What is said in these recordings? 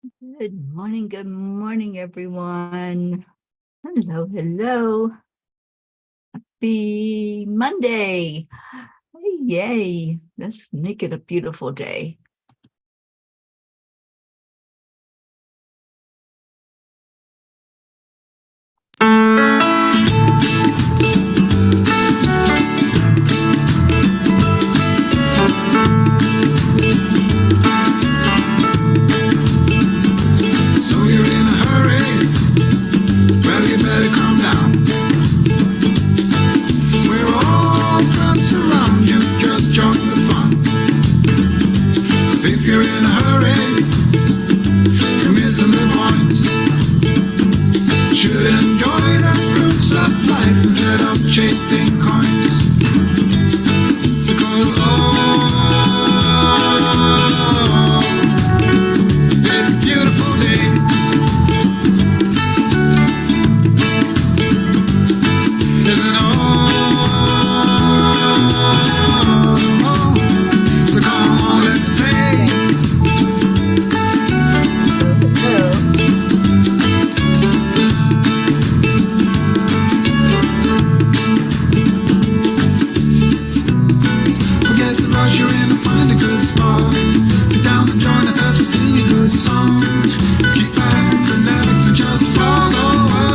Good morning, everyone. Hello, hello. Happy Monday. Yay. Let's make it a beautiful day. So you're in a hurry? Well, you better calm down. We're all friends around you, just join the fun. 'Cause if you're in a hurry, you're missing the point. Should enjoy the fruits of life instead of chasing coins. Because it's a beautiful day. Isn't so come on, let's play. Forget the rush you're in and find a good spot. Sit down and join us as we sing a good song. Keep back the lyrics and just follow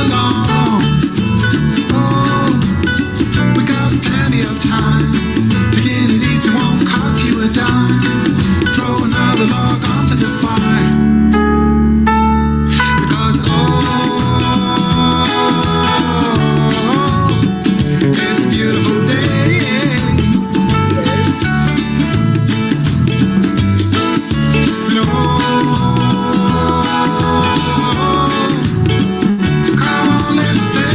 along. Oh, we got plenty of time. Begin it easy, won't cost you a dime. Throw another log onto the fire. Because it's a beautiful day. And come on, let's play.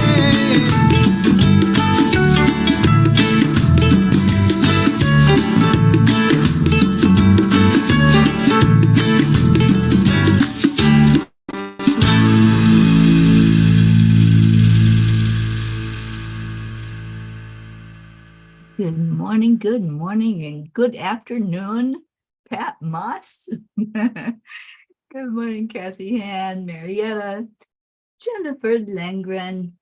Good morning, and good afternoon, Pat Moss. Good morning, Kathy Han, Marietta, Jennifer Langren,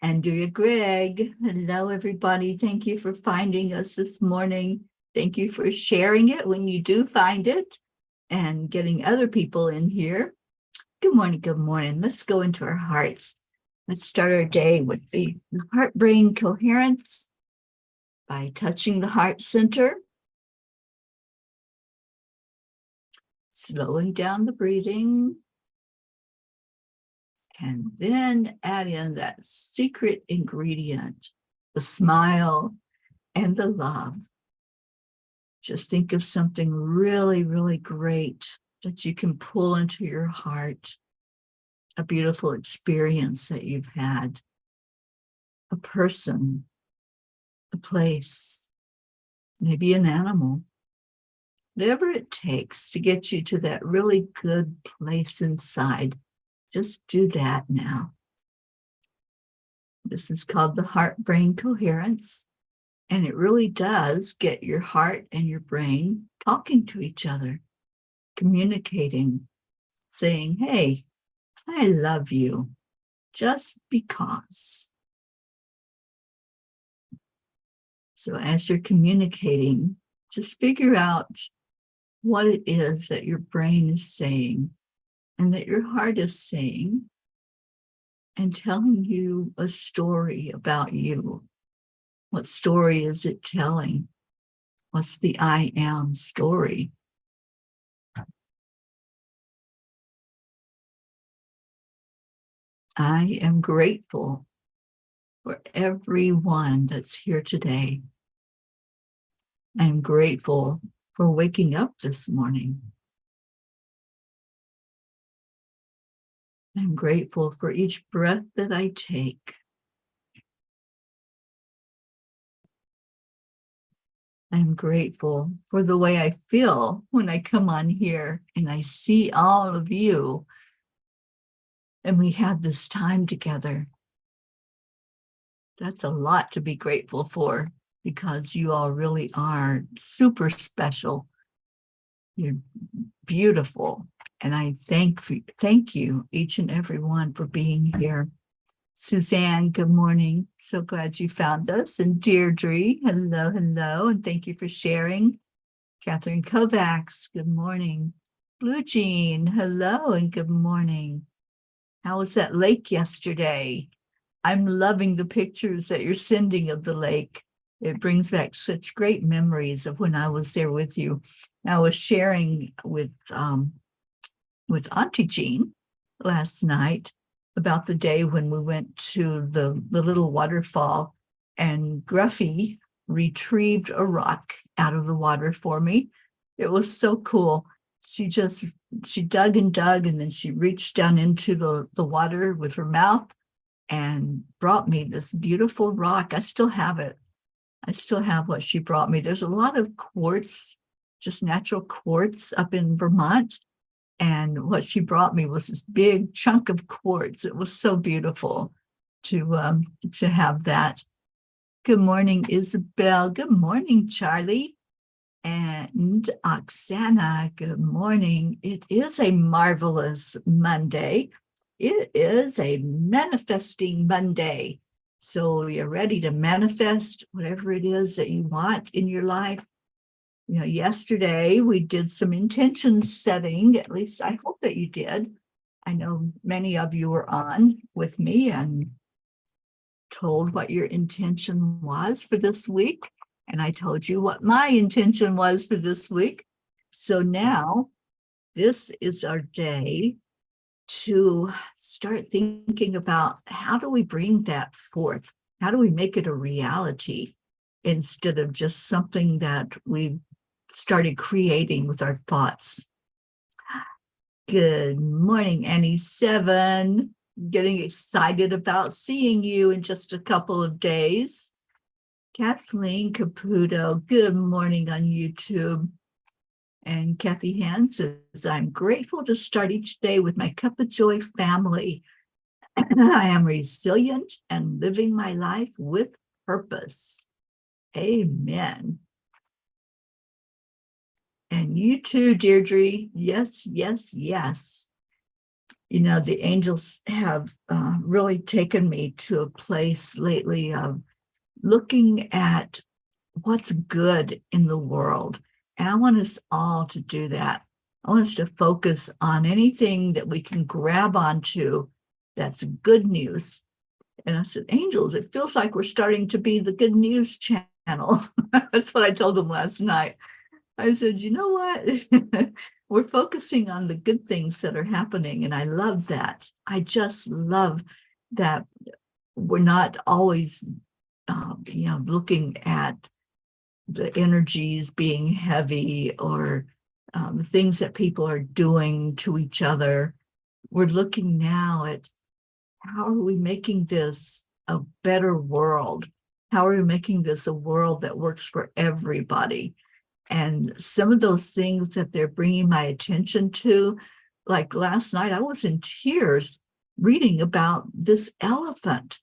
Andrea Gregg. Hello, everybody. Thank you for finding us this morning. Thank you for sharing it when you do find it and getting other people in here. Good morning. Good morning. Let's go into our hearts. Let's start our day with the heart-brain coherence by touching the heart center, slowing down the breathing, and then add in that secret ingredient, the smile and the love. Just think of something really, really great that you can pull into your heart, a beautiful experience that you've had, a person, a place, maybe an animal, whatever it takes to get you to that really good place inside. Just do that now. This is called the heart-brain coherence, and it really does get your heart and your brain talking to each other, communicating, saying, hey, I love you, just because. So as you're communicating, just figure out what it is that your brain is saying and that your heart is saying, and telling you a story about you. What story is it telling? What's the I am story? I am grateful for everyone that's here today. I'm grateful for waking up this morning. I'm grateful for each breath that I take. I'm grateful for the way I feel when I come on here and I see all of you and we have this time together. That's a lot to be grateful for because you all really are super special. You're beautiful. And I thank you, each and every one, for being here. Suzanne, good morning. So glad you found us. And Deirdre, hello, hello. And thank you for sharing. Catherine Kovacs, good morning. Blue Jean, hello and good morning. How was that lake yesterday? I'm loving the pictures that you're sending of the lake. It brings back such great memories of when I was there with you. I was sharing with Auntie Jean last night about the day when we went to the little waterfall and Gruffy retrieved a rock out of the water for me. It was so cool. She dug and dug, and then she reached down into the water with her mouth and brought me this beautiful rock. I still have it. I still have what she brought me. There's a lot of quartz, just natural quartz up in Vermont. And what she brought me was this big chunk of quartz. It was so beautiful to have that. Good morning, Isabel. Good morning, Charlie. And Oksana, good morning. It is a marvelous Monday. It is a manifesting Monday. So you're ready to manifest whatever it is that you want in your life. Yesterday we did some intention setting. At least I hope that you did. I know many of you were on with me and told what your intention was for this week. And I told you what my intention was for this week. So now this is our day to start thinking about how do we bring that forth? How do we make it a reality instead of just something that we've started creating with our thoughts? Good morning, Annie 7. Getting excited about seeing you in just a couple of days. Kathleen Caputo, good morning on YouTube. And Kathy Hand says, I'm grateful to start each day with my Cuppa JoY family. I am resilient and living my life with purpose. Amen. And you too, Deirdre. Yes, yes, yes. The angels have really taken me to a place lately of looking at what's good in the world. And I want us all to do that. I want us to focus on anything that we can grab onto that's good news. And I said, angels, it feels like we're starting to be the good news channel. That's what I told them last night. I said, you know what? We're focusing on the good things that are happening. And I love that. I just love that we're not always, looking at the energies being heavy or the things that people are doing to each other. We're looking now at how are we making this a better world? How are we making this a world that works for everybody? And some of those things that they're bringing my attention to, like last night, I was in tears reading about this elephant.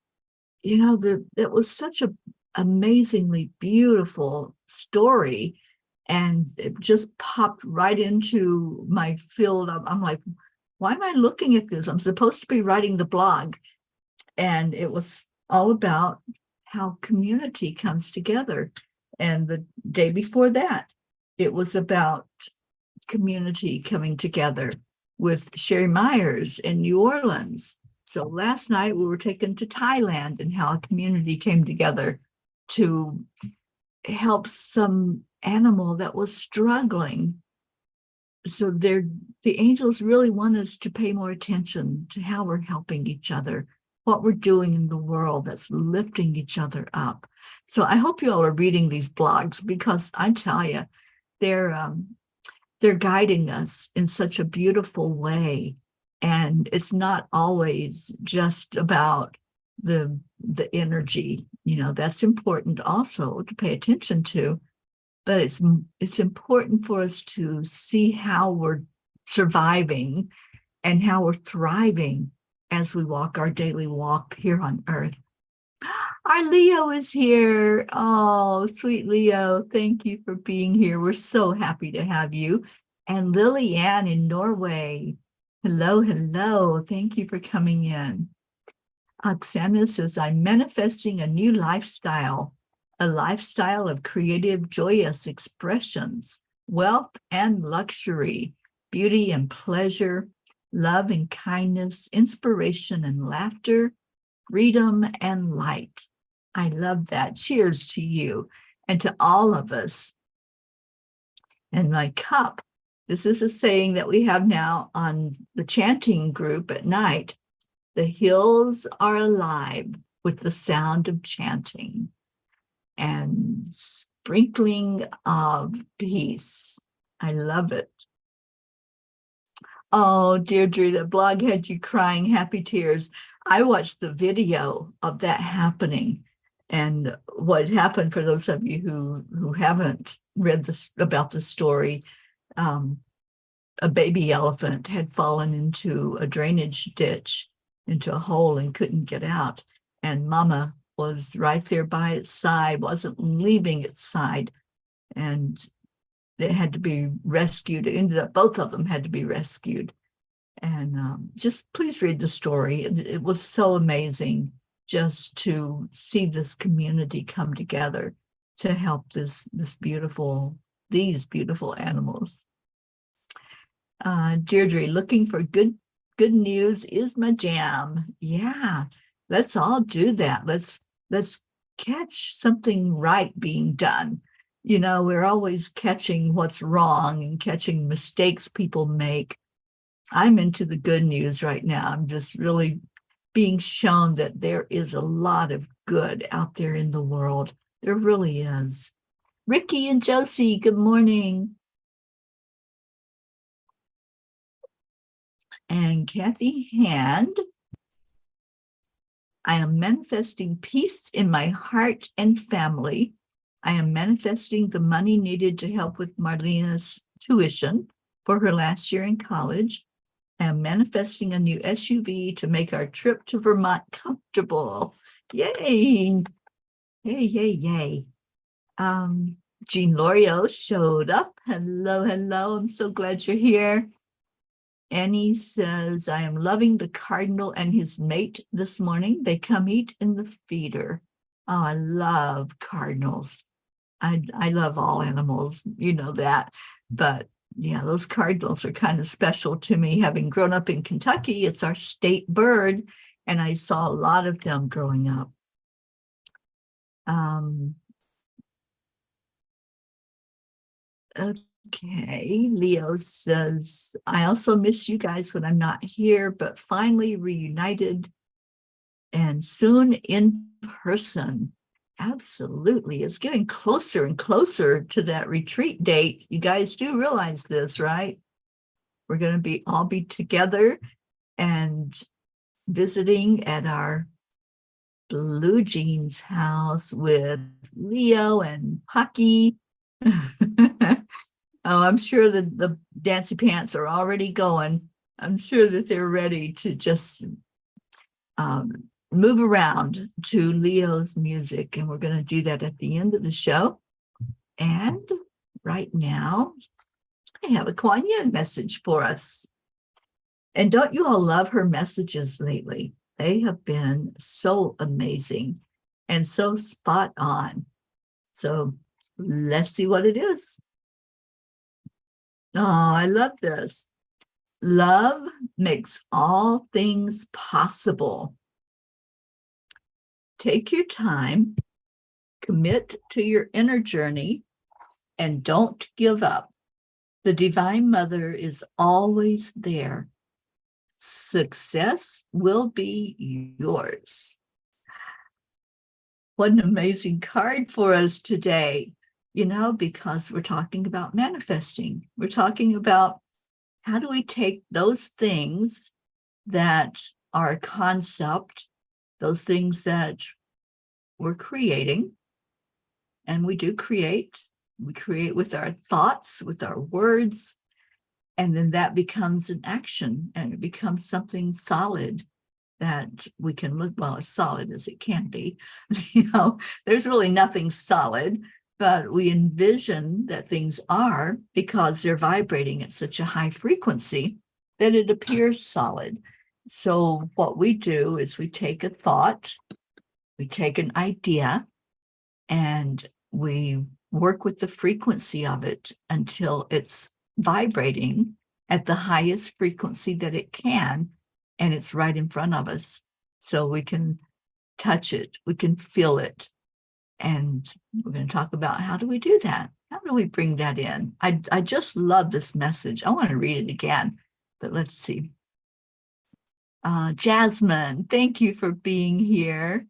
That was such an amazingly beautiful story. And it just popped right into my field. I'm like, why am I looking at this? I'm supposed to be writing the blog. And it was all about how community comes together. And the day before that, it was about community coming together with Sherry Myers in New Orleans. So last night we were taken to Thailand and how a community came together to help some animal that was struggling. So the angels really want us to pay more attention to how we're helping each other, what we're doing in the world that's lifting each other up. So I hope you all are reading these blogs, because I tell you, they're guiding us in such a beautiful way. And it's not always just about the energy, that's important also to pay attention to. But it's important for us to see how we're surviving and how we're thriving as we walk our daily walk here on earth. Our Leo is here. Oh, sweet Leo, thank you for being here. We're so happy to have you. And Lillian in Norway. Hello, hello. Thank you for coming in. Oksana says, I'm manifesting a new lifestyle, a lifestyle of creative, joyous expressions, wealth and luxury, beauty and pleasure, love and kindness, inspiration and laughter, freedom and light. I love that. Cheers to you and to all of us. And my cup, this is a saying that we have now on the chanting group at night. The hills are alive with the sound of chanting and sprinkling of peace. I love it. Oh, Deirdre, the blog had you crying happy tears. I watched the video of that happening. And what happened, for those of you who haven't read this about the story, a baby elephant had fallen into a drainage ditch, into a hole, and couldn't get out. And Mama was right there by its side, wasn't leaving its side. And they had to be rescued. It ended up, both of them had to be rescued. And just please read the story. It was so amazing just to see this community come together to help these beautiful animals. Deirdre, looking for good news is my jam. Yeah, let's all do that. Let's catch something right being done. You know, we're always catching what's wrong and catching mistakes people make. I'm into the good news right now. I'm just really being shown that there is a lot of good out there in the world. There really is. Ricky and Josie, good morning. And Kathy Hand, I am manifesting peace in my heart and family. I am manifesting the money needed to help with Marlena's tuition for her last year in college. I am manifesting a new SUV to make our trip to Vermont comfortable. Yay! Yay, yay, yay. Jean Lorio showed up. Hello, hello. I'm so glad you're here. Annie says, I am loving the cardinal and his mate this morning. They come eat in the feeder. Oh, I love cardinals. I love all animals, you know that. But yeah, those cardinals are kind of special to me. Having grown up in Kentucky, it's our state bird, and I saw a lot of them growing up. Okay, Leo says, I also miss you guys when I'm not here, but finally reunited and soon in person. Absolutely. It's getting closer and closer to that retreat date. You guys do realize this, right? We're going to all be together and visiting at our Blue Jeans house with Leo and Hockey. Oh, I'm sure that the Dancy Pants are already going. I'm sure that they're ready to just move around to Leo's music. And we're going to do that at the end of the show. And right now, I have a Kuan Yin message for us. And don't you all love her messages lately? They have been so amazing and so spot on. So let's see what it is. Oh, I love this. Love makes all things possible. Take your time, commit to your inner journey, and don't give up. The Divine Mother is always there. Success will be yours. What an amazing card for us today, you know, because we're talking about manifesting. We're talking about how do we take those things that are a concept, those things that we're creating, and we do create. We create with our thoughts, with our words, and then that becomes an action, and it becomes something solid that we can look, well, as solid as it can be. You know, there's really nothing solid, but we envision that things are because they're vibrating at such a high frequency that it appears solid. So what we do is we take a thought, we take an idea, and we work with the frequency of it until it's vibrating at the highest frequency that it can, and it's right in front of us. So we can touch it, we can feel it. And we're going to talk about how do we do that? How do we bring that in? I just love this message. I want to read it again, but let's see. Jasmine, thank you for being here.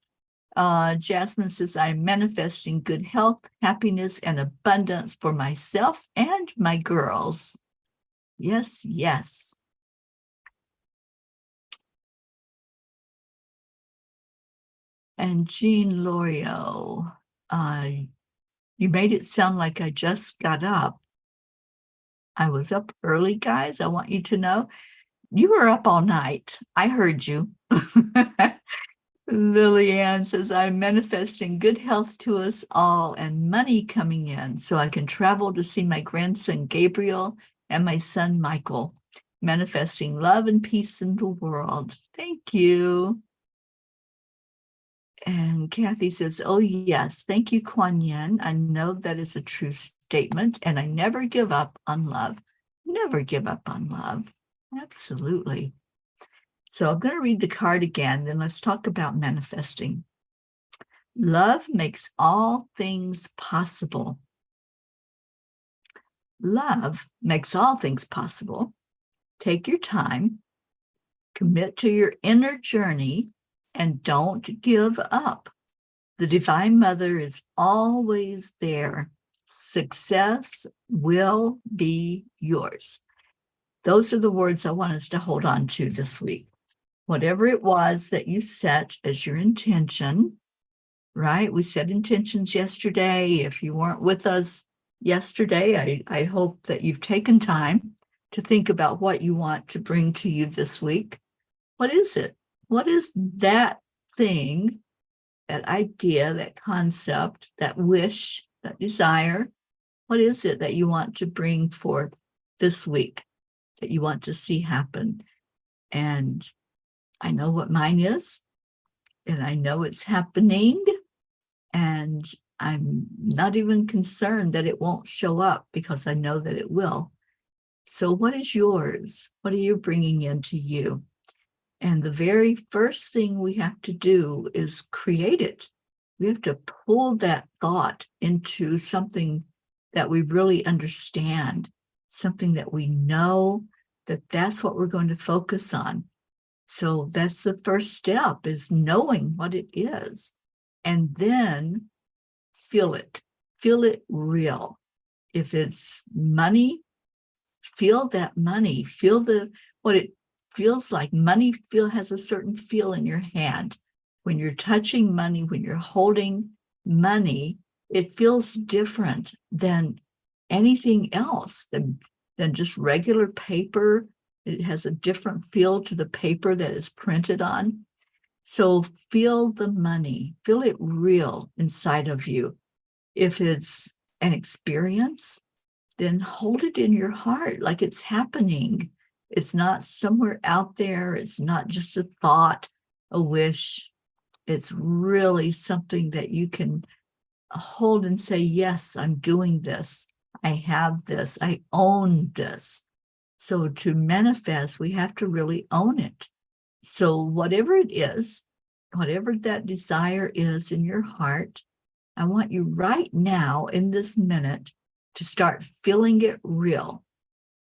Jasmine says, I'm manifesting good health, happiness, and abundance for myself and my girls. Yes, yes. And Jean Lorio, you made it sound like I just got up. I was up early, guys. I want you to know you were up all night. I heard you. Lillian says, I'm manifesting good health to us all and money coming in so I can travel to see my grandson Gabriel and my son Michael. Manifesting love and peace in the world. Thank you. And Kathy says, oh, yes, thank you, Kuan Yin. I know that is a true statement, and I never give up on love. Never give up on love. Absolutely. So I'm going to read the card again, then let's talk about manifesting. Love makes all things possible. Love makes all things possible. Take your time, commit to your inner journey, and don't give up. The Divine Mother is always there. Success will be yours. Those are the words I want us to hold on to this week. Whatever it was that you set as your intention, right? We set intentions yesterday. If you weren't with us yesterday, I hope that you've taken time to think about what you want to bring to you this week. What is it? What is that thing, that idea, that concept, that wish, that desire? What is it that you want to bring forth this week, that you want to see happen? And I know what mine is, and I know it's happening, and I'm not even concerned that it won't show up because I know that it will. So what is yours? What are you bringing into you? And the very first thing we have to do is create it. We have to pull that thought into something that we really understand, something that we know that that's what we're going to focus on. So that's the first step, is knowing what it is, and then feel it real. If it's money, feel that money, feel what it feels like. Money has a certain feel in your hand. When you're touching money, when you're holding money, it feels different than anything else, than just regular paper. It has a different feel to the paper that is printed on. So feel the money, feel it real inside of you. If it's an experience, then hold it in your heart like it's happening. It's not somewhere out there. It's not just a thought, a wish. It's really something that you can hold and say, yes, I'm doing this. I have this. I own this. So to manifest, we have to really own it. So whatever it is, whatever that desire is in your heart, I want you right now in this minute to start feeling it real.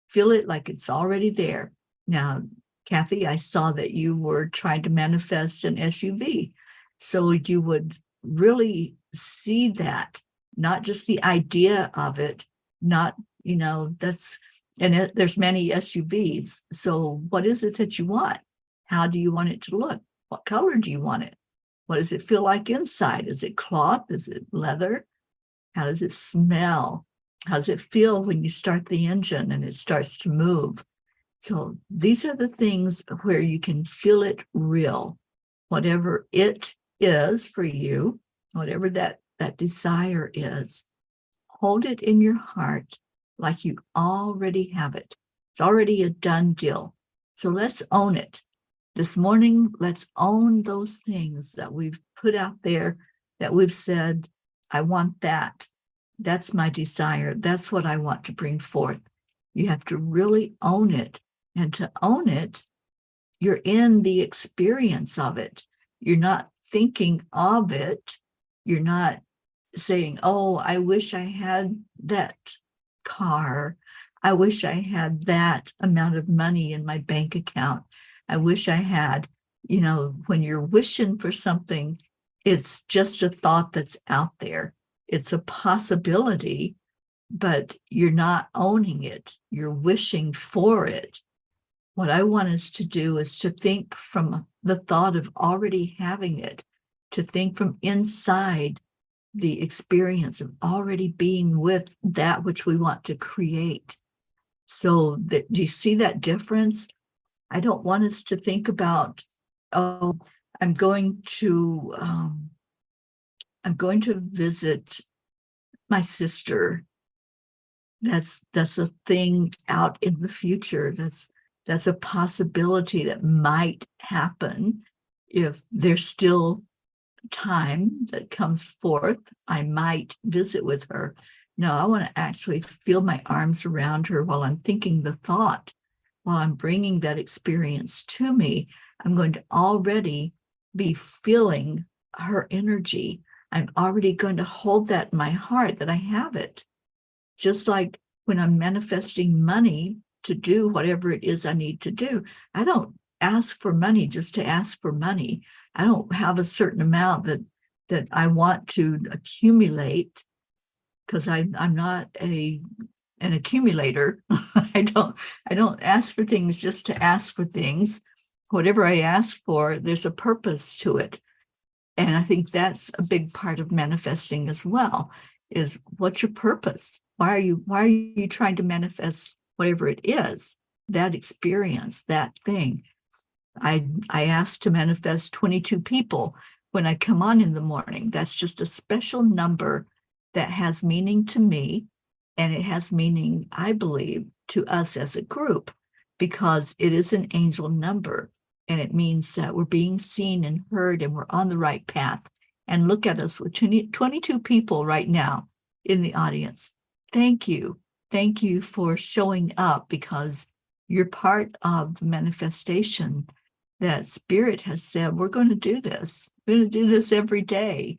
Feel it like it's already there. Now, Kathy, I saw that you were trying to manifest an SUV. So you would really see that, not just the idea of it, not, there's many SUVs. So what is it that you want? How do you want it to look? What color do you want it? What does it feel like inside? Is it cloth? Is it leather? How does it smell? How does it feel when you start the engine and it starts to move? So these are the things where you can feel it real. Whatever it is for you, whatever that desire is, hold it in your heart like you already have it. It's already a done deal. So let's own it. This morning, let's own those things that we've put out there, that we've said, I want that. That's my desire. That's what I want to bring forth. You have to really own it. And to own it, you're in the experience of it. You're not thinking of it. You're not saying, oh, I wish I had that car. I wish I had that amount of money in my bank account. I wish I had, when you're wishing for something, it's just a thought that's out there. It's a possibility, but you're not owning it. You're wishing for it. What I want us to do is to think from the thought of already having it, to think from inside the experience of already being with that which we want to create. So do you see that difference? I don't want us to think about, oh, I'm going to visit my sister. That's a thing out in the future. That's a possibility that might happen if there's still time that comes forth. I might visit with her. No, I want to actually feel my arms around her while I'm thinking the thought, while I'm bringing that experience to me. I'm going to already be feeling her energy. I'm already going to hold that in my heart, that I have it. Just like when I'm manifesting money to do whatever it is I need to do, I don't ask for money just to ask for money. I don't have a certain amount that I want to accumulate, because I'm not an accumulator. I don't ask for things just to ask for things. Whatever I ask for, there's a purpose to it. And I think that's a big part of manifesting as well, is what's your purpose? Why are you trying to manifest whatever it is, that experience, that thing? I asked to manifest 22 people when I come on in the morning. That's just a special number that has meaning to me, and it has meaning, I believe, to us as a group, because it is an angel number, and it means that we're being seen and heard, and we're on the right path. And look at us with 22 people right now in the audience. Thank you. Thank you for showing up, because you're part of the manifestation that Spirit has said, we're going to do this. We're going to do this every day.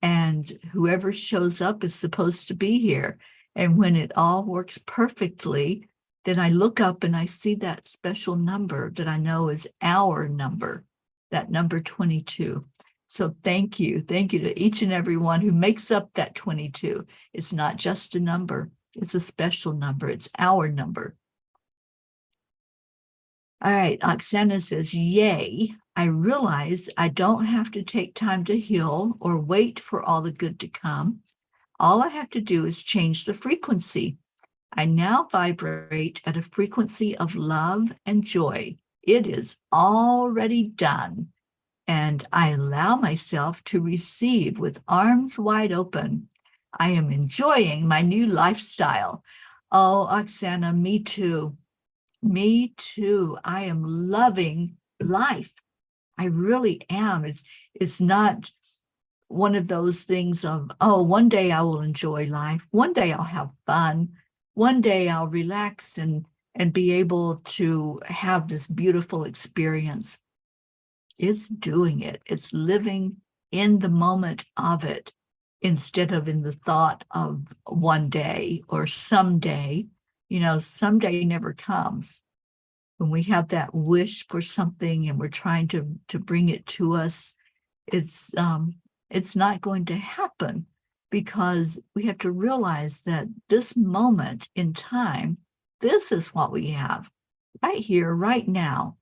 And whoever shows up is supposed to be here. And when it all works perfectly, then I look up and I see that special number that I know is our number, that number 22. So thank you. Thank you to each and every one who makes up that 22. It's not just a number. It's a special number. It's our number. All right, Oksana says, yay, I realize I don't have to take time to heal or wait for all the good to come. All I have to do is change the frequency. I now vibrate at a frequency of love and joy. It is already done, and I allow myself to receive with arms wide open. I am enjoying my new lifestyle. Oh, Oksana, me too. Me too. I am loving life. I really am. It's not one of those things of, oh, one day I will enjoy life. One day I'll have fun. One day I'll relax and be able to have this beautiful experience. It's doing it. It's living in the moment of it, instead of in the thought of one day or someday. Someday never comes. When we have that wish for something and we're trying to bring it to us, it's not going to happen, because we have to realize that this moment in time, this is what we have right here, right now.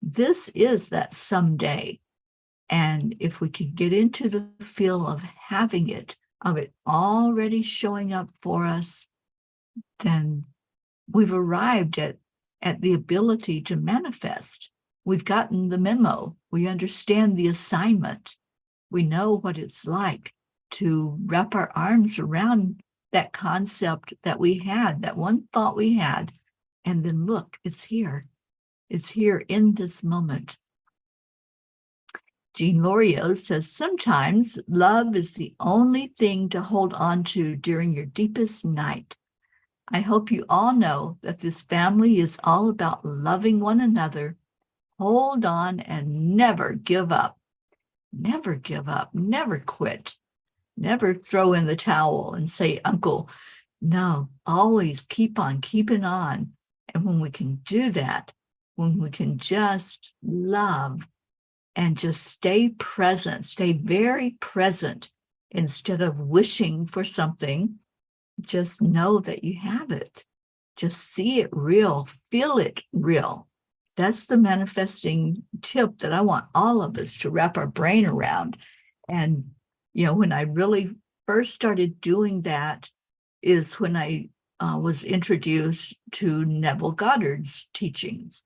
This is that someday. And if we can get into the feel of having it, of it already showing up for us, then we've arrived at the ability to manifest. We've gotten the memo. We understand the assignment. We know what it's like to wrap our arms around that concept that we had, that one thought we had. And then look, it's here. It's here in this moment. Jean Lorio says, sometimes love is the only thing to hold on to during your deepest night. I hope you all know that this family is all about loving one another. Hold on and never give up. Never give up. Never quit. Never throw in the towel and say, Uncle. No, always keep on keeping on. And when we can do that, when we can just love and just stay present, stay very present instead of wishing for something, just know that you have it. Just see it real, feel it real. That's the manifesting tip that I want all of us to wrap our brain around. And, when I really first started doing that is when I was introduced to Neville Goddard's teachings.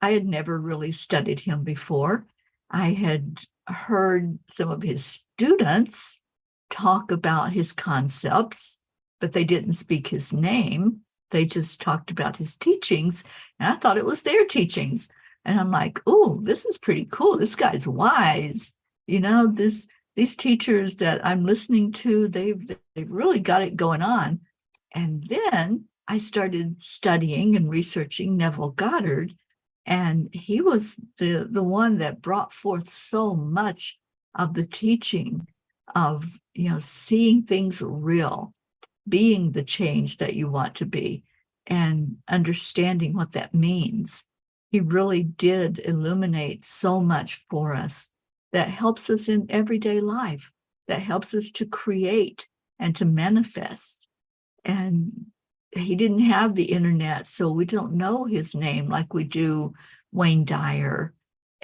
I had never really studied him before. I had heard some of his students talk about his concepts, but they didn't speak his name. They just talked about his teachings, and I thought it was their teachings. And I'm like, oh, this is pretty cool. This guy's wise. These teachers that I'm listening to, they've really got it going on. And then I started studying and researching Neville Goddard, and he was the one that brought forth so much of the teaching of, seeing things real, being the change that you want to be, and understanding what that means. He really did illuminate so much for us that helps us in everyday life, that helps us to create and to manifest. And he didn't have the internet, so we don't know his name like we do Wayne Dyer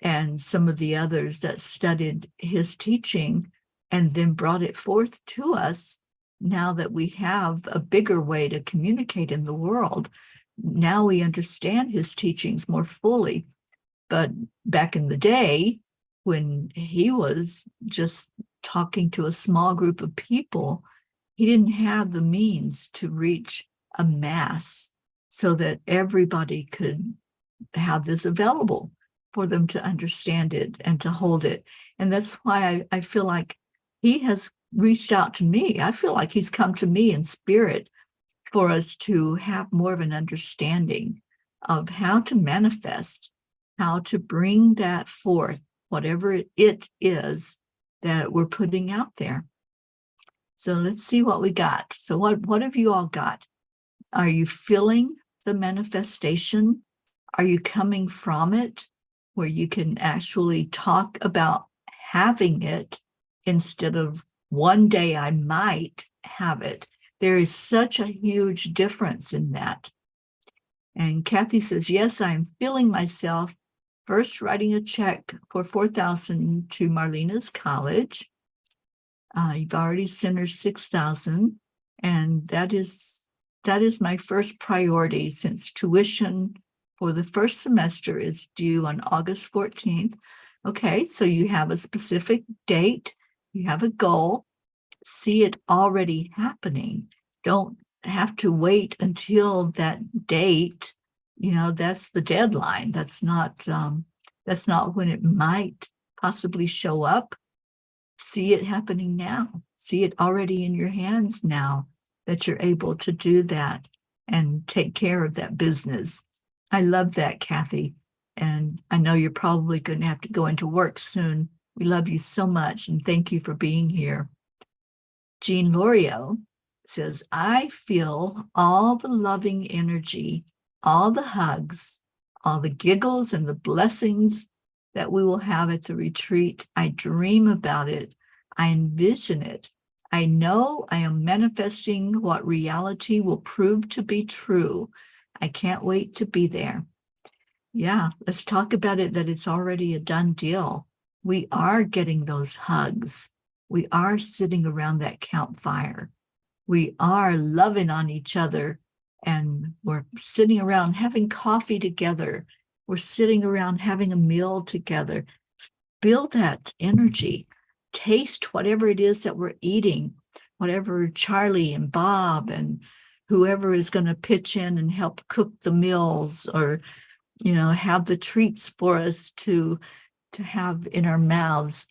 and some of the others that studied his teaching and then brought it forth to us. Now that we have a bigger way to communicate in the world, now we understand his teachings more fully. But back in the day, when he was just talking to a small group of people, he didn't have the means to reach a mass so that everybody could have this available for them to understand it and to hold it. And that's why I feel like he has reached out to me. I feel like he's come to me in spirit for us to have more of an understanding of how to manifest, how to bring that forth, whatever it is that we're putting out there. So let's see what we got. So what have you all got? Are you feeling the manifestation? Are you coming from it where you can actually talk about having it instead of one day I might have it? There is such a huge difference in that. And Kathy says, yes, I'm feeling myself first writing a check for $4,000 to Marlena's college. You've already sent her $6,000, and that is my first priority since tuition for the first semester is due on August 14th. Okay, so you have a specific date, you have a goal, see it already happening. Don't have to wait until that date. That's the deadline. That's not when it might possibly show up. See it happening now. See it already in your hands now that you're able to do that and take care of that business. I love that, Kathy. And I know you're probably going to have to go into work soon. We love you so much and thank you for being here. Jean Lorio says, I feel all the loving energy, all the hugs, all the giggles and the blessings that we will have at the retreat. I dream about it. I envision it. I know I am manifesting what reality will prove to be true. I can't wait to be there. Yeah, let's talk about it, that it's already a done deal. We are getting those hugs. We are sitting around that campfire. We are loving on each other, and we're sitting around having coffee together. We're sitting around having a meal together. Feel that energy. Taste whatever it is that we're eating. whatever Charlie and Bob and whoever is going to pitch in and help cook the meals, or have the treats for us to have in our mouths.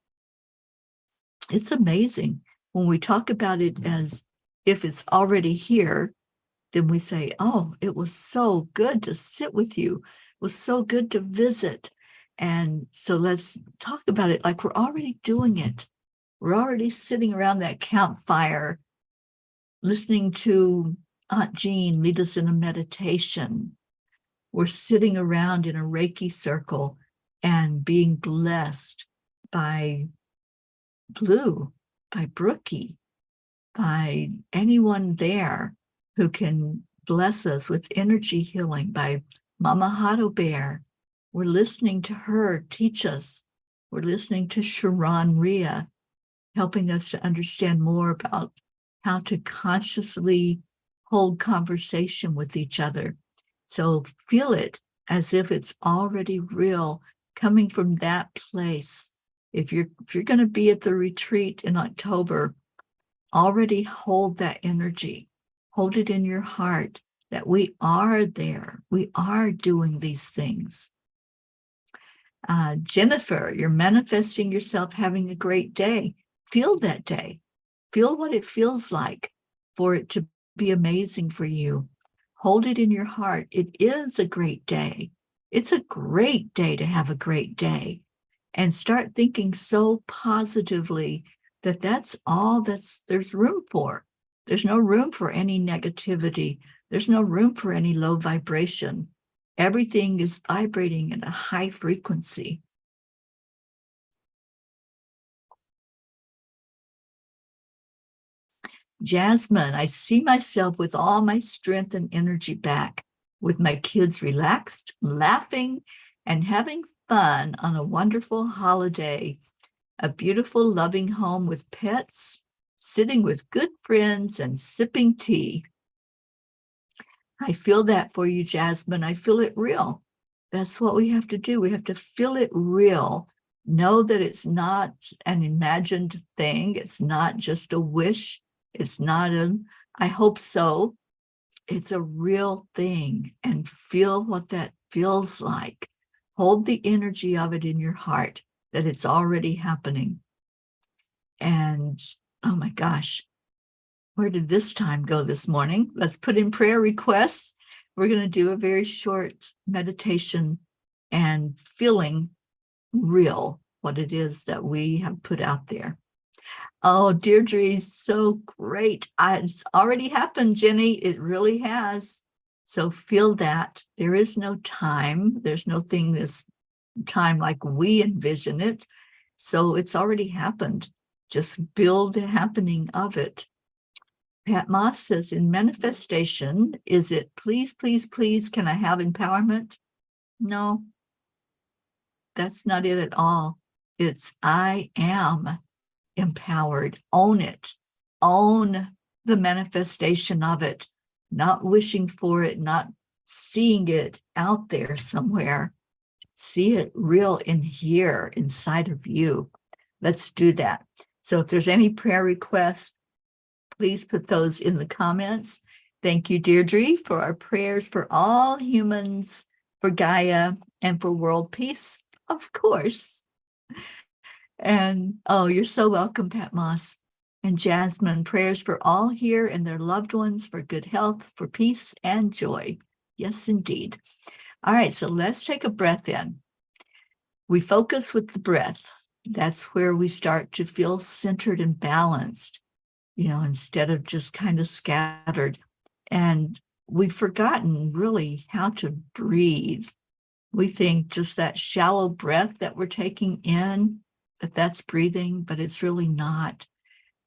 It's amazing when we talk about it as if it's already here. Then we say, oh, it was so good to sit with you. It was so good to visit. And so let's talk about it like we're already doing it. We're already sitting around that campfire, listening to Aunt Jean lead us in a meditation. We're sitting around in a Reiki circle and being blessed by Blue, by Brookie, by anyone there who can bless us with energy healing, by Mama Hato Bear. We're listening to her teach us. We're listening to Sharon Rhea, helping us to understand more about how to consciously hold conversation with each other. So feel it as if it's already real, coming from that place. If you're going to be at the retreat in October, already hold that energy. Hold it in your heart that we are there. We are doing these things. Jennifer, you're manifesting yourself having a great day. Feel that day. Feel what it feels like for it to be amazing for you. Hold it in your heart. It is a great day. It's a great day to have a great day. And start thinking so positively that that's all there's room for. There's no room for any negativity. There's no room for any low vibration. Everything is vibrating at a high frequency. Jasmine, I see myself with all my strength and energy back, with my kids relaxed, laughing, and having fun on a wonderful holiday. A beautiful, loving home with pets, sitting with good friends and sipping tea. I feel that for you, Jasmine. I feel it real. That's what we have to do. We have to feel it real. Know that it's not an imagined thing. It's not just a wish. It's not I hope so. It's a real thing, and feel what that feels like. Hold the energy of it in your heart, that it's already happening. And oh my gosh, where did this time go this morning? Let's put in prayer requests. We're going to do a very short meditation and feeling real what it is that we have put out there. Oh, Deirdre, so great. It's already happened, Jenny. It really has. So feel that. There is no time. There's no thing this time like we envision it. So it's already happened. Just build the happening of it. Pat Moss says, in manifestation, is it please, please, please, can I have empowerment? No, that's not it at all. It's I am empowered. Own it. Own the manifestation of it. Not wishing for it, not seeing it out there somewhere. See it real in here, inside of you. Let's do that. So if there's any prayer requests, please put those in the comments. Thank you, Deirdre, for our prayers for all humans, for Gaia, and for world peace, of course. And oh, you're so welcome, Pat Moss. And Jasmine, prayers for all here and their loved ones for good health, for peace and joy. Yes, indeed. All right, so let's take a breath in. We focus with the breath. That's where we start to feel centered and balanced, instead of just kind of scattered. And we've forgotten really how to breathe. We think just that shallow breath that we're taking in, that's breathing, but it's really not.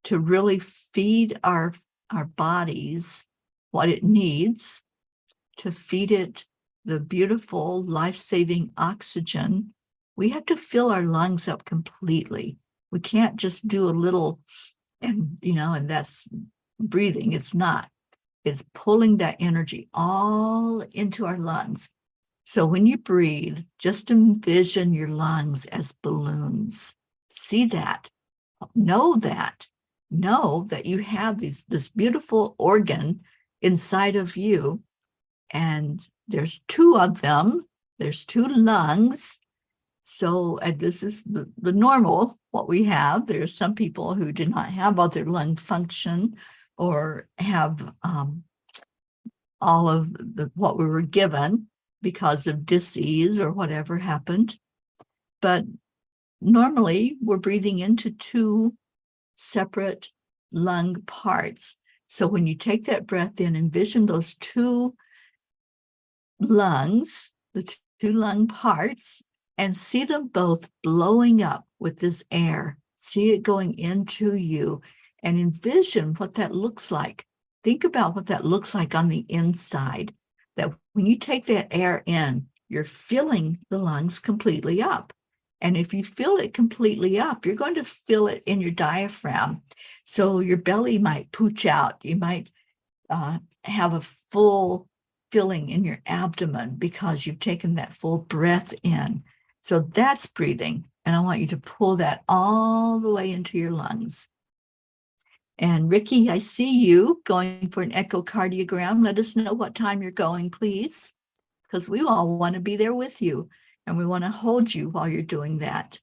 To really feed our bodies what it needs, to feed it the beautiful life-saving oxygen, we have to fill our lungs up completely. We can't just do a little and that's breathing. It's not. It's pulling that energy all into our lungs. So when you breathe, just envision your lungs as balloons. See that. Know that. know that you have this beautiful organ inside of you, and there's two of them. There's two lungs. So this is the normal, what we have. There's some people who do not have other lung function or have all of what we were given because of disease or whatever happened. But normally we're breathing into two separate lung parts. So when you take that breath in, envision those two lungs, the two lung parts, and see them both blowing up with this air. See it going into you and envision what that looks like. Think about what that looks like on the inside, that when you take that air in, you're filling the lungs completely up. And if you fill it completely up, you're going to fill it in your diaphragm. So your belly might pooch out. You might have a full filling in your abdomen because you've taken that full breath in. So that's breathing. And I want you to pull that all the way into your lungs. And Ricky, I see you going for an echocardiogram. Let us know what time you're going, please, because we all want to be there with you and we want to hold you while you're doing that.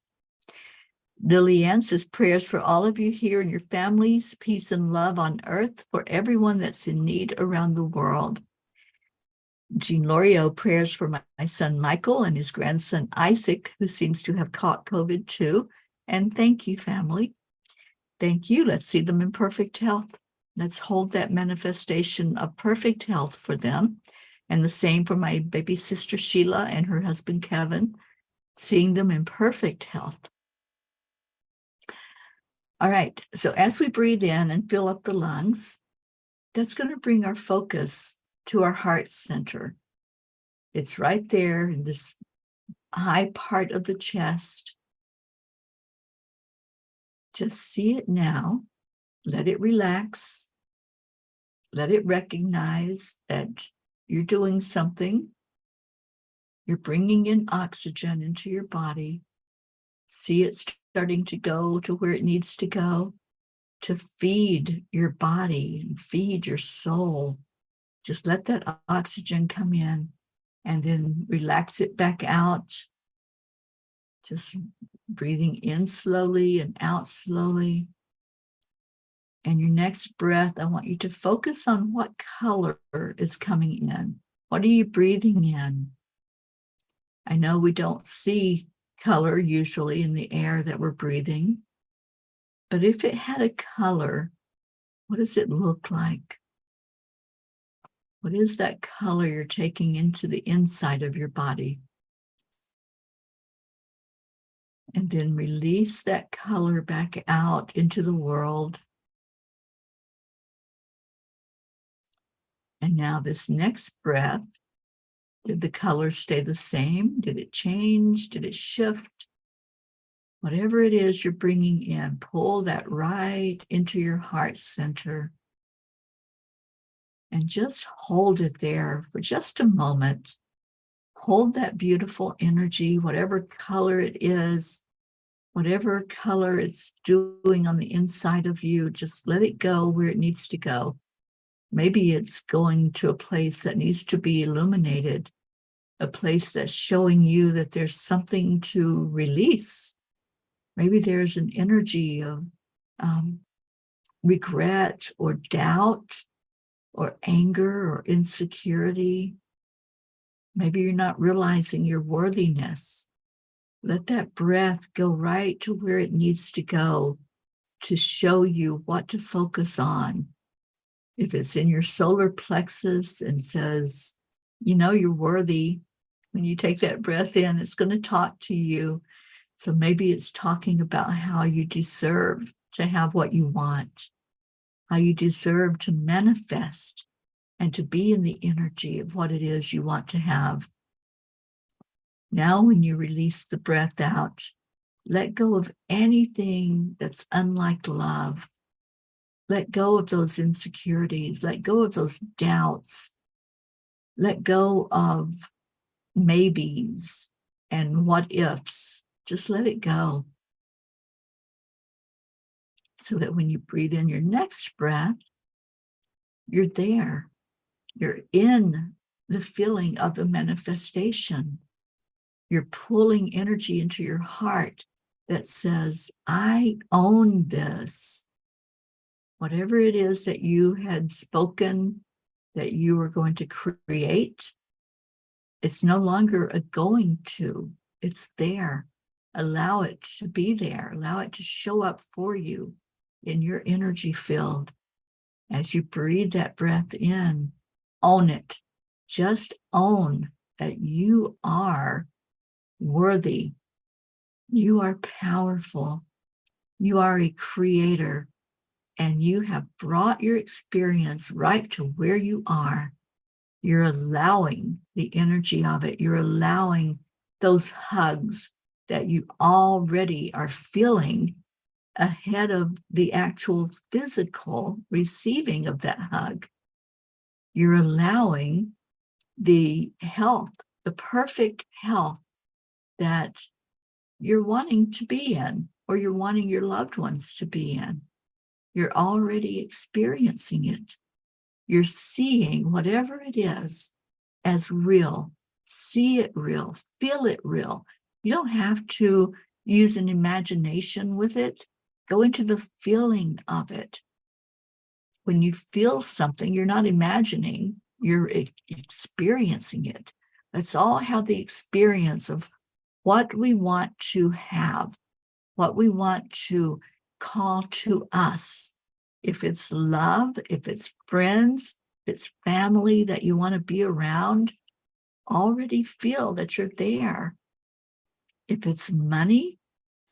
Lillian says, prayers for all of you here and your families, peace and love on earth for everyone that's in need around the world. Jean Lorio, prayers for my son Michael and his grandson Isaac, who seems to have caught COVID too. And thank you, family. Thank you. Let's see them in perfect health. Let's hold that manifestation of perfect health for them. And the same for my baby sister Sheila and her husband Kevin, seeing them in perfect health. All right, so as we breathe in and fill up the lungs, that's going to bring our focus to our heart center. It's right there in this high part of the chest. Just see it now. Let it relax. Let it recognize that you're doing something. You're bringing in oxygen into your body. See it starting to go to where it needs to go to feed your body and feed your soul. Just let that oxygen come in and then relax it back out. Just breathing in slowly and out slowly. And your next breath, I want you to focus on what color is coming in. What are you breathing in? I know we don't see color usually in the air that we're breathing, but if it had a color, what does it look like? What is that color you're taking into the inside of your body? And then release that color back out into the world. And now this next breath, did the color stay the same? Did it change? Did it shift? Whatever it is you're bringing in, pull that right into your heart center. And just hold it there for just a moment. Hold that beautiful energy, whatever color it is, whatever color it's doing on the inside of you, just let it go where it needs to go. Maybe it's going to a place that needs to be illuminated, a place that's showing you that there's something to release. Maybe there's an energy of regret or doubt or anger or insecurity. Maybe you're not realizing your worthiness. Let that breath go right to where it needs to go to show you what to focus on. If it's in your solar plexus and says, you know, you're worthy, when you take that breath in, it's going to talk to you. So maybe it's talking about how you deserve to have what you want, how you deserve to manifest and to be in the energy of what it is you want to have. Now, when you release the breath out, let go of anything that's unlike love. Let go of those insecurities. Let go of those doubts. Let go of maybes and what ifs. Just let it go. so that when you breathe in your next breath, you're there. You're in the feeling of the manifestation. You're pulling energy into your heart that says, I own this. Whatever it is that you had spoken that you were going to create, it's no longer a going to, it's there. Allow it to be there. Allow it to show up for you in your energy field. As you breathe that breath in, own it. Just own that you are worthy. You are powerful. You are a creator. And you have brought your experience right to where you are. You're allowing the energy of it. You're allowing those hugs that you already are feeling ahead of the actual physical receiving of that hug. You're allowing the health, the perfect health that you're wanting to be in, or you're wanting your loved ones to be in. You're already experiencing it. You're seeing whatever it is as real. See it real, feel it real. You don't have to use an imagination with it. Go into the feeling of it. When you feel something, you're not imagining, you're experiencing it. Let's all have the experience of what we want to have, what we want to call to us. If it's love, if it's friends, if it's family that you want to be around, already feel that you're there. If it's money,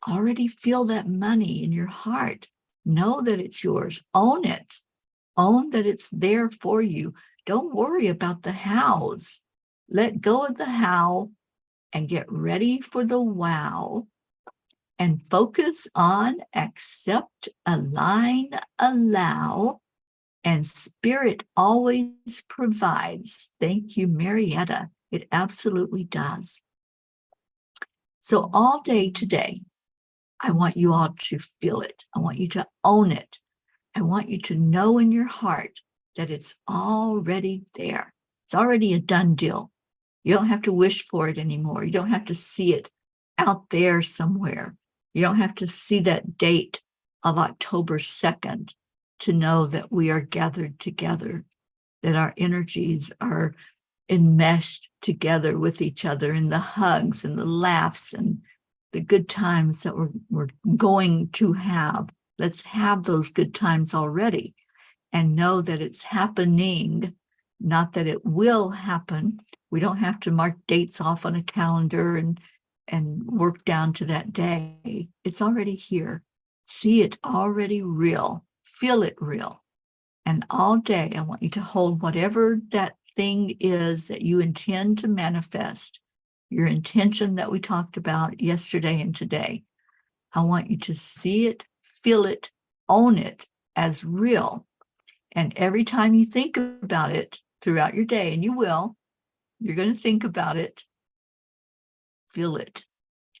already feel that money in your heart. Know that it's yours. Own it. Own that it's there for you. Don't worry about the hows. Let go of the how and get ready for the wow. And focus on accept, align, allow, and spirit always provides. Thank you, Marietta. It absolutely does. So all day today, I want you all to feel it. I want you to own it. I want you to know in your heart that it's already there. It's already a done deal. You don't have to wish for it anymore. You don't have to see it out there somewhere. You don't have to see that date of October 2nd to know that we are gathered together, that our energies are enmeshed together with each other in the hugs and the laughs and the good times that we're going to have. Let's have those good times already and know that it's happening, not that it will happen. We don't have to mark dates off on a calendar and work down to that day. It's already here. See it already real. Feel it real. And all day, I want you to hold whatever that thing is that you intend to manifest, your intention that we talked about yesterday and today. I want you to see it, feel it, own it as real. And every time you think about it throughout your day, and you will, you're going to think about it, feel it.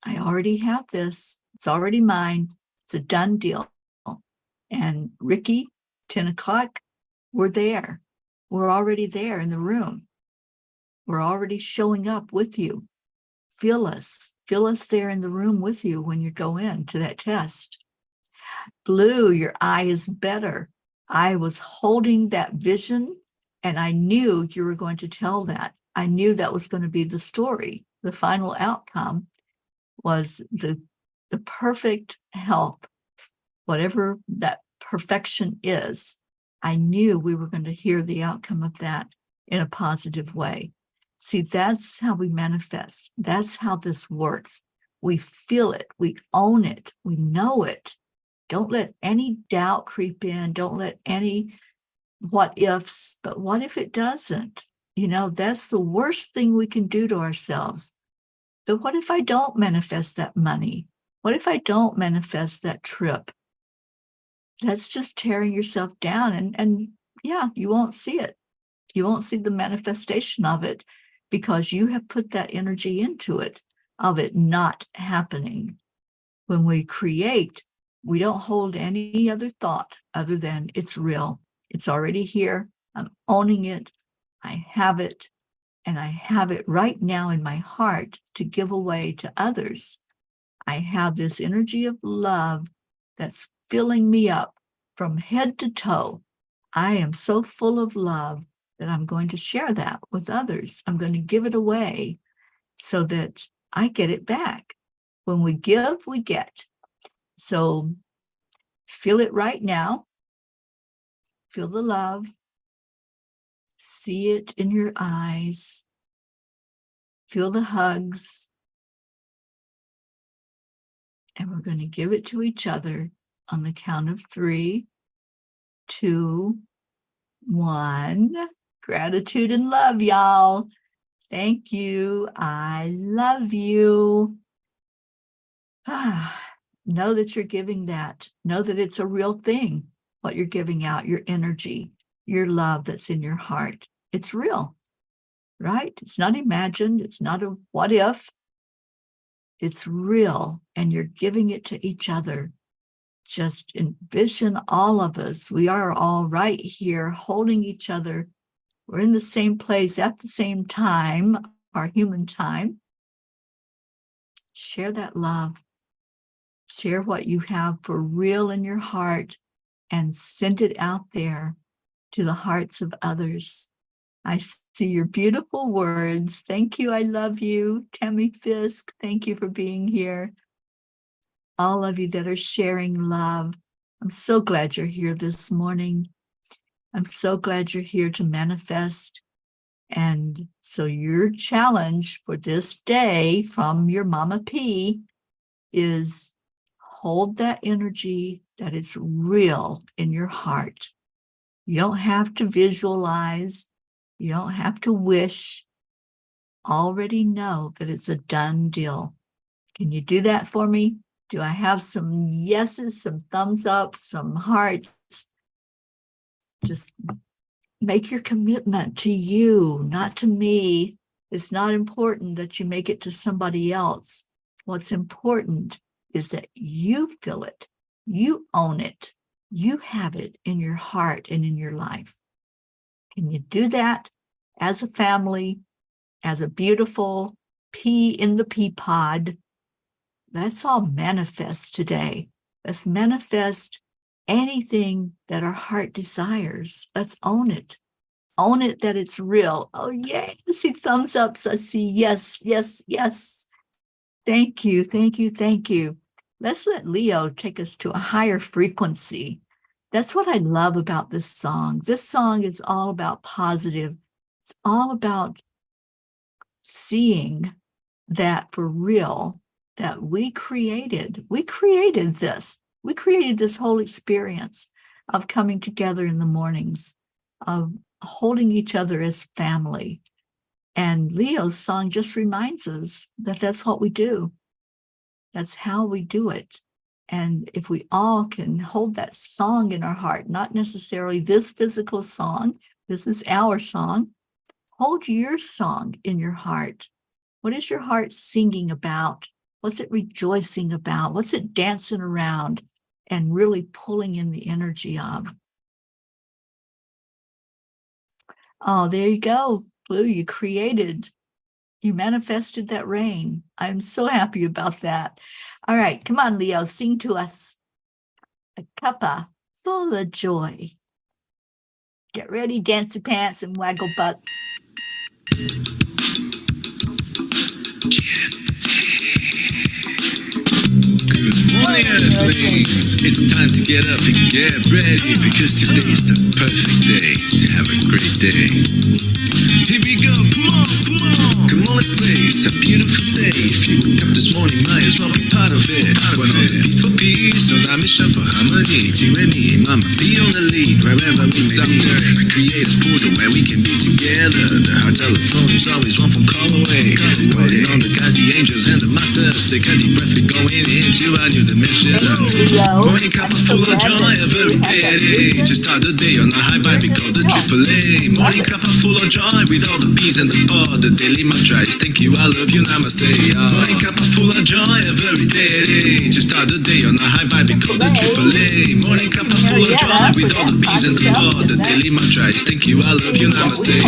I already have this. It's already mine. It's a done deal. And Ricky, 10 o'clock, we're there. We're already there in the room. We're already showing up with you. Feel us. Feel us there in the room with you when you go in to that test. Blue, your eye is better. I was holding that vision and I knew you were going to tell that. I knew that was going to be the story. The final outcome was the perfect health, whatever that perfection is. I knew we were going to hear the outcome of that in a positive way. See, that's how we manifest. That's how this works. We feel it. We own it. We know it. Don't let any doubt creep in. Don't let any what ifs, but what if it doesn't? That's the worst thing we can do to ourselves. But what if I don't manifest that money? What if I don't manifest that trip? That's just tearing yourself down. And yeah, you won't see it. You won't see the manifestation of it because you have put that energy into it, of it not happening. When we create, We don't hold any other thought other than it's real. It's already here. I'm owning it. I have it. And I have it right now in my heart to give away to others. I have this energy of love that's filling me up from head to toe. I am so full of love that I'm going to share that with others. I'm going to give it away so that I get it back. When we give, we get. So feel it right now. Feel the love. See it in your eyes. Feel the hugs. And we're going to give it to each other on the count of 3, 2, 1. Gratitude and love, y'all. Thank you. I love you. Know that you're giving that. Know that it's a real thing, what you're giving out, your energy, your love that's in your heart. It's real, right? It's not imagined. It's not a what if. It's real, and you're giving it to each other. Just envision all of us. We are all right here holding each other. We're in the same place at the same time, our human time. Share that love. Share what you have for real in your heart and send it out there to the hearts of others. I see your beautiful words. Thank you. I love you. Tammy Fisk, thank you for being here. All of you that are sharing love. I'm so glad you're here this morning. I'm so glad you're here to manifest. And so your challenge for this day from your Mama P is hold that energy that is real in your heart. You don't have to visualize. You don't have to wish. Already know that it's a done deal. Can you do that for me? Do I have some yeses, some thumbs up, some hearts? Just make your commitment to you, not to me. It's not important that you make it to somebody else. What's important is that you feel it. You own it. You have it in your heart and in your life. Can you do that as a family, as a beautiful pea in the peapod? Let's all manifest today. Let's manifest anything that our heart desires. Let's own it. Own it that it's real. Oh, yay. I see thumbs ups. I see yes, yes, yes. Thank you, thank you, thank you. Let's let Leo take us to a higher frequency. That's what I love about this song. This song is all about positive. It's all about seeing that for real, that we created this. We created this whole experience of coming together in the mornings, of holding each other as family. And Leo's song just reminds us that that's what we do. That's how we do it. And if we all can hold that song in our heart, not necessarily this physical song, this is our song, hold your song in your heart. What is your heart singing about? What's it rejoicing about? What's it dancing around and really pulling in the energy of? Oh, there you go, Blue. You manifested that rain. I'm so happy about that. All right, come on, Leo, sing to us. A Cuppa Fulla Joy. Get ready, dancy pants and waggle butts. Good morning, Earthlings. It's time to get up and get ready because today's the perfect day to have a great day. Here we go, come on, come on. Come on, let's play. It's a beautiful day. If you woke up this morning, might as well be part of it. We're on peace for peace, on our mission for harmony. You and me, Mama, be on the lead wherever we may be. We create a portal where we can be together. The heart telephone is always one phone call away. Waiting on the guys, the angels, and the masters. Take a deep breath, we're going into a new dimension. Morning Cuppa Fulla Joy, a very day. To start the day on a high vibe, we call the AAA. Morning Cuppa Fulla Joy, with all the peas and the pod. The daily mantra tries. Thank you, I love you, namaste. Morning Cuppa Fulla Joy, every day. To start the day on a high vibe, we call the AAA. Morning Cuppa Fulla Joy, with all the bees and the law. The daily mantra is thank you, I love you, namaste.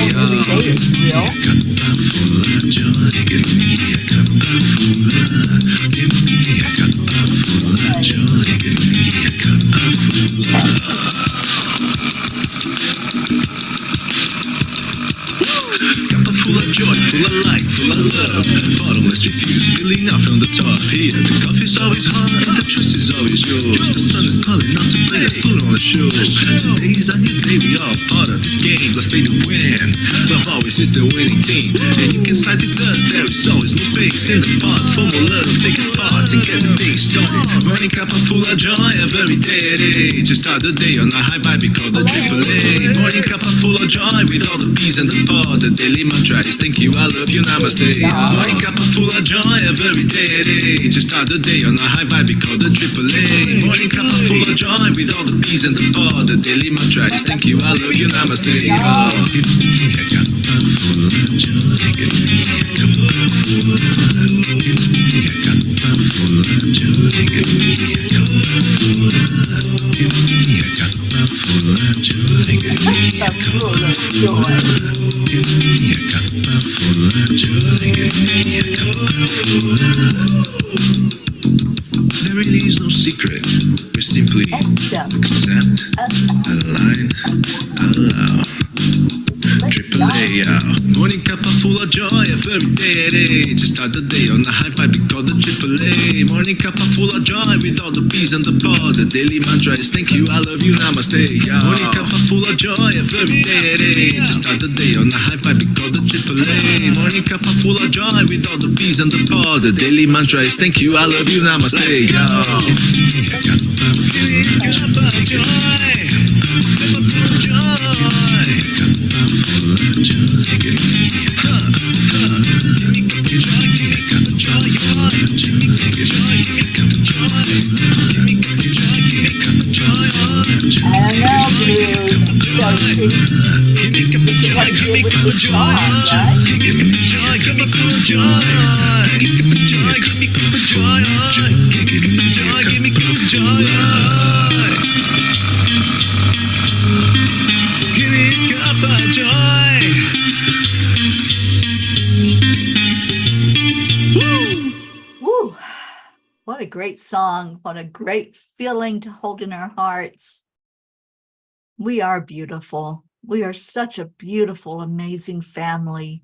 Cuppa Fulla Joy, give me a Cuppa Fulla. Give me a Cuppa Fulla Joy, give me a Cuppa Fulla. Cuppa full of joy, full of light, full of love. Bottomless refuse, spilling out from the top. Here, the coffee's always hot and the trust is always yours. The sun is calling out to play, let's put on a show. Today is a new day, we all part of this game. Let's play to win. Love always is the winning team. And you can side with us, there is always no space in the pot. For more love, take a spot and get the day started. Morning Cuppa full of joy, every day. To start the day on a high vibe, we call the AAA. Morning Cuppa full of joy, with all the bees and the pod. The daily mantra is thank you, I love you, namaste. Morning Cuppa full of joy, every day. To start the day on a high vibe, we call the AAA. Morning Cuppa full of joy, with all the bees and the pod. The daily mantra is thank you, I love you, namaste. Give me a Cuppa full of joy, give me a Cuppa full of, give me a Cuppa full of joy, give me a Cuppa full of, give me a Cuppa full of joy, give me a Cuppa full of, give me a Cuppa full of joy, give me a Cuppa full of. There really is no secret. We simply accept, align, allow. AAA, Morning Cuppa full of joy, every day. To start the day on a high vibe, we call the AAA. Morning Cuppa full of joy, with all the bees and the pod. The daily mantra is thank you, I love you, namaste. Morning Cuppa full of joy, every day. To start the day on a high vibe, we call the AAA. Morning Cuppa full of joy, with all the bees and the pod. The daily mantra is thank you, I love you, namaste. Give me a Cuppa full of joy. Cuppa full of joy. Cuppa full of joy. Give me a Cuppa full of joy. Give me a Cuppa joy. Give me a joy. Give me a Cuppa joy. Give me a Cuppa joy. Give me a Cuppa joy. Give me a Cuppa joy. Give me a Cuppa joy. Give me joy. Give me Cuppa joy. Give me Cuppa joy. Give me Cuppa joy. Give me Cuppa joy. Give me Cuppa joy. Give me Cuppa joy. Woo! What a great song. What a great feeling to hold in our hearts. We are beautiful. We are such a beautiful, amazing family.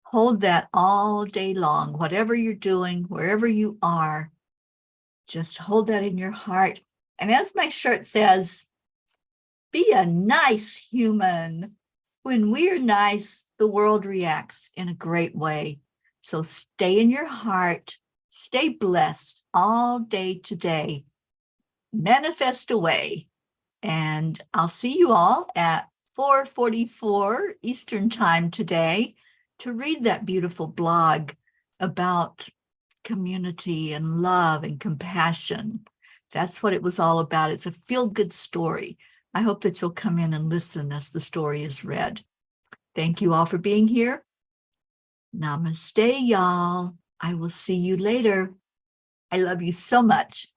Hold that all day long. Whatever you're doing, wherever you are, just hold that in your heart. And as my shirt says, be a nice human. When we're nice, the world reacts in a great way. So stay in your heart, stay blessed all day today. Manifest away. And I'll see you all at 4:44 Eastern Time today to read that beautiful blog about community and love and compassion. That's what it was all about. It's a feel-good story. I hope that you'll come in and listen as the story is read. Thank you all for being here. Namaste, y'all. I will see you later. I love you so much.